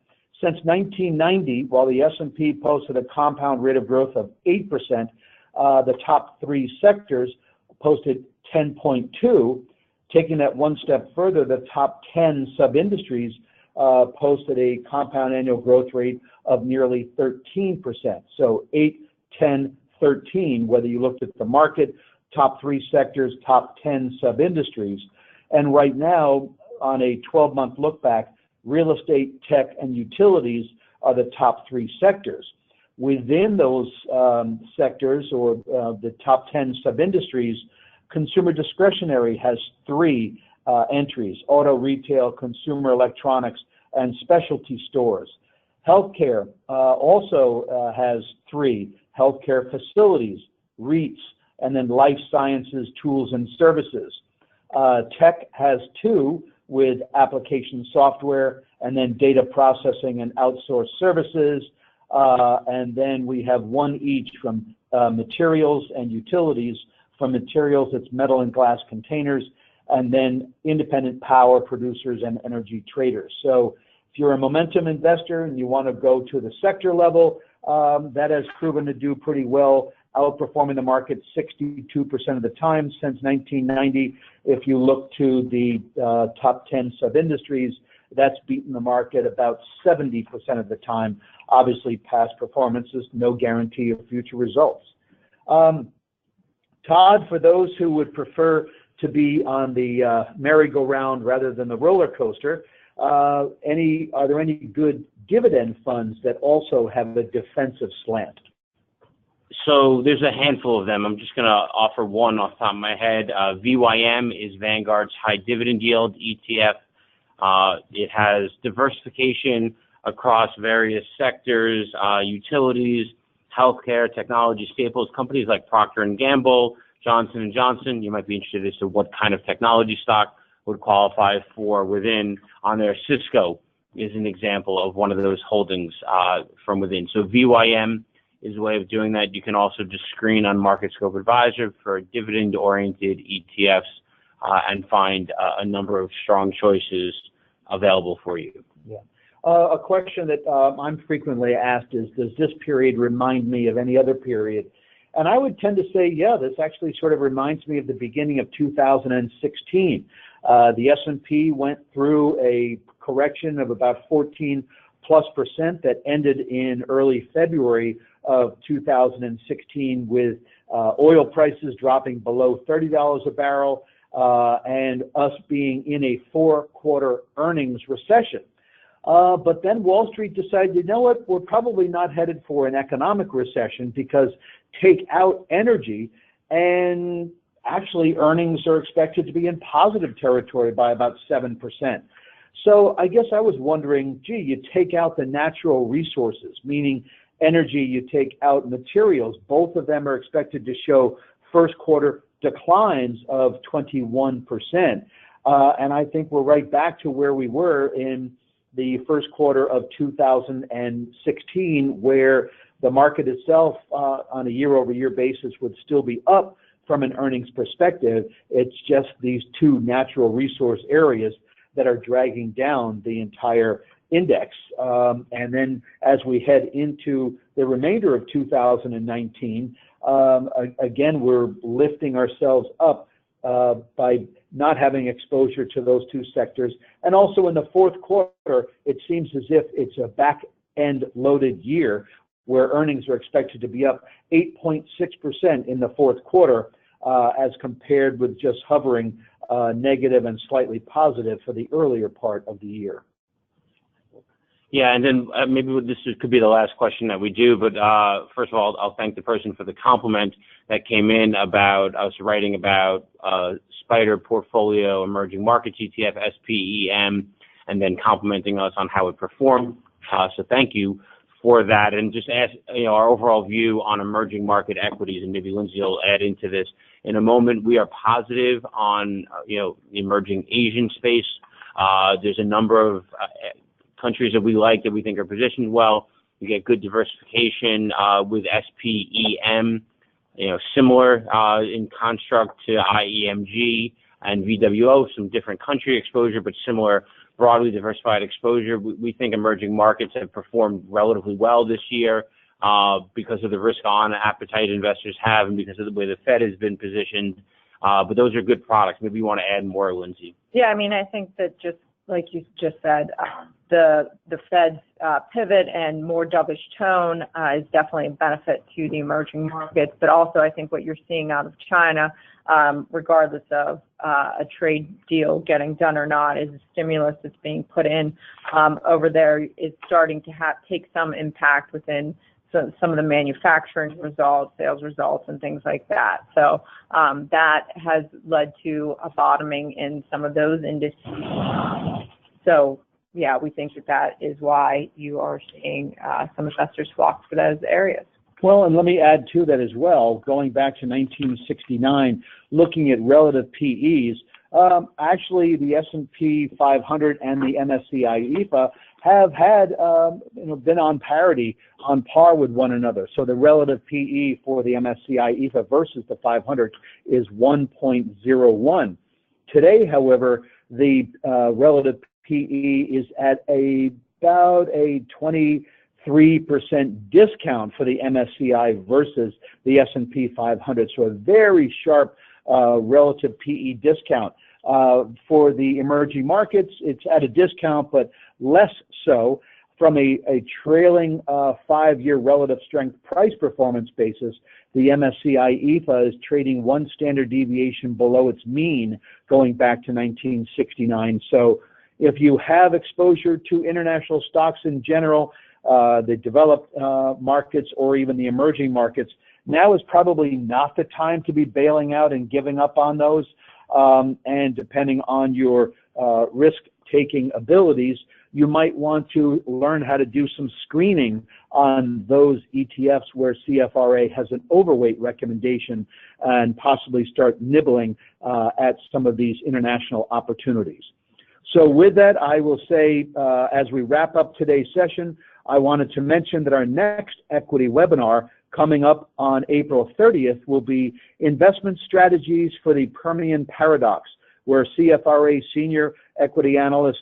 since 1990, while the S&P posted a compound rate of growth of 8%, the top 3 sectors posted 10.2. Taking that one step further, the top 10 sub-industries posted a compound annual growth rate of nearly 13%. So 8, 10, 13, whether you looked at the market, top 3 sectors, top 10 sub-industries. And right now, on a 12-month look back, real estate, tech, and utilities are the top 3 sectors. Within those sectors, or the top 10 sub-industries, consumer discretionary has 3 entries: auto, retail, consumer electronics, and specialty stores. Healthcare also has 3: healthcare facilities, REITs, and then life sciences, tools, and services. Tech has 2, with application software, and then data processing and outsourced services. And then we have 1 each from materials and utilities. From materials, it's metal and glass containers, and then independent power producers and energy traders. So if you're a momentum investor and you want to go to the sector level, that has proven to do pretty well, outperforming the market 62% of the time since 1990. If you look to the top 10 sub-industries, that's beaten the market about 70% of the time. Obviously, past performance is no guarantee of future results. Todd, for those who would prefer to be on the merry-go-round rather than the roller coaster, are there any good dividend funds that also have a defensive slant? So there's a handful of them. I'm just going to offer one off the top of my head. VYM is Vanguard's high dividend yield ETF. It has diversification across various sectors, utilities, healthcare, technology staples, companies like Procter & Gamble, Johnson & Johnson. You might be interested as to what kind of technology stock would qualify for within. On there, Cisco is an example of one of those holdings from within. So VYM is a way of doing that. You can also just screen on MarketScope Advisor for dividend-oriented ETFs and find a number of strong choices available for you. Yeah. A question that I'm frequently asked is, does this period remind me of any other period? And I would tend to say, yeah, this actually sort of reminds me of the beginning of 2016. The S&P went through a correction of about 14+% that ended in early February of 2016 with oil prices dropping below $30 a barrel and us being in a 4-quarter earnings recession. But then Wall Street decided, you know what, we're probably not headed for an economic recession because take out energy and actually earnings are expected to be in positive territory by about 7%. So I guess I was wondering, gee, you take out the natural resources, meaning energy, you take out materials. Both of them are expected to show first quarter declines of 21%. And I think we're right back to where we were in the first quarter of 2016, where the market itself on a year-over-year basis would still be up from an earnings perspective. It's just these two natural resource areas that are dragging down the entire index. And then as we head into the remainder of 2019, again, we're lifting ourselves up by not having exposure to those two sectors. And also in the fourth quarter, it seems as if it's a back-end loaded year where earnings are expected to be up 8.6% in the fourth quarter as compared with just hovering negative and slightly positive for the earlier part of the year. Yeah, and then maybe this could be the last question that we do, but first of all, I'll thank the person for the compliment that came in about us writing about SPDR portfolio emerging markets ETF, SPEM, and then complimenting us on how it performed. So thank you for that, and just ask our overall view on emerging market equities, and maybe Lindsay will add into this in a moment. We are positive on the emerging Asian space. There's a number of countries that we like that we think are positioned well. We get good diversification with SPEM, similar in construct to IEMG and VWO, some different country exposure, but similar broadly diversified exposure. We think emerging markets have performed relatively well this year because of the risk-on appetite investors have and because of the way the Fed has been positioned. But those are good products. Maybe you want to add more, Lindsay. Yeah, I mean, I think that just like you just said, the Fed's pivot and more dovish tone is definitely a benefit to the emerging markets. But also, I think what you're seeing out of China, regardless of a trade deal getting done or not, is a stimulus that's being put in over there is starting to take some impact within some of the manufacturing results, sales results, and things like that. So that has led to a bottoming in some of those indices. So yeah, we think that is why you are seeing some investors flock to those areas. Well, and let me add to that as well, going back to 1969, looking at relative PEs, actually the S&P 500 and the MSCI EAFE have had, been on parity, on par with one another. So the relative PE for the MSCI EAFE versus the 500 is 1.01. Today, however, the relative PE is at about a 23% discount for the MSCI versus the S&P 500. So a very sharp relative PE discount. For the emerging markets, it's at a discount, but less so. From a trailing 5-year relative strength price performance basis, the MSCI EAFE is trading 1 standard deviation below its mean going back to 1969. So if you have exposure to international stocks in general, the developed markets or even the emerging markets, now is probably not the time to be bailing out and giving up on those. And depending on your risk-taking abilities, you might want to learn how to do some screening on those ETFs where CFRA has an overweight recommendation and possibly start nibbling at some of these international opportunities. So with that, I will say, as we wrap up today's session, I wanted to mention that our next equity webinar coming up on April 30th will be Investment Strategies for the Permian Paradox, where CFRA Senior Equity Analyst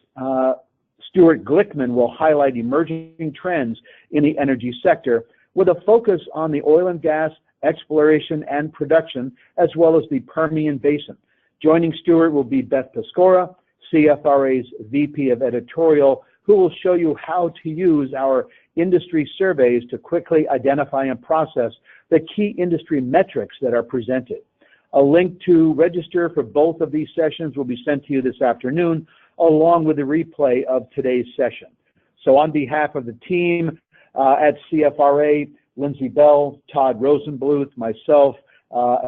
Stuart Glickman will highlight emerging trends in the energy sector with a focus on the oil and gas exploration and production, as well as the Permian Basin. Joining Stuart will be Beth Piscora, CFRA's VP of Editorial, who will show you how to use our industry surveys to quickly identify and process the key industry metrics that are presented. A link to register for both of these sessions will be sent to you this afternoon, along with a replay of today's session. So on behalf of the team at CFRA, Lindsay Bell, Todd Rosenbluth, myself,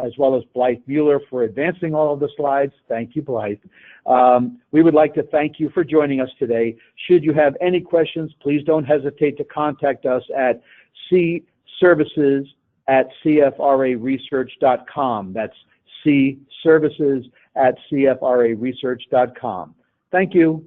as well as Blythe Mueller for advancing all of the slides. Thank you, Blythe. We would like to thank you for joining us today. Should you have any questions, please don't hesitate to contact us at cservices@cfraresearch.com. That's cservices@cfraresearch.com. Thank you.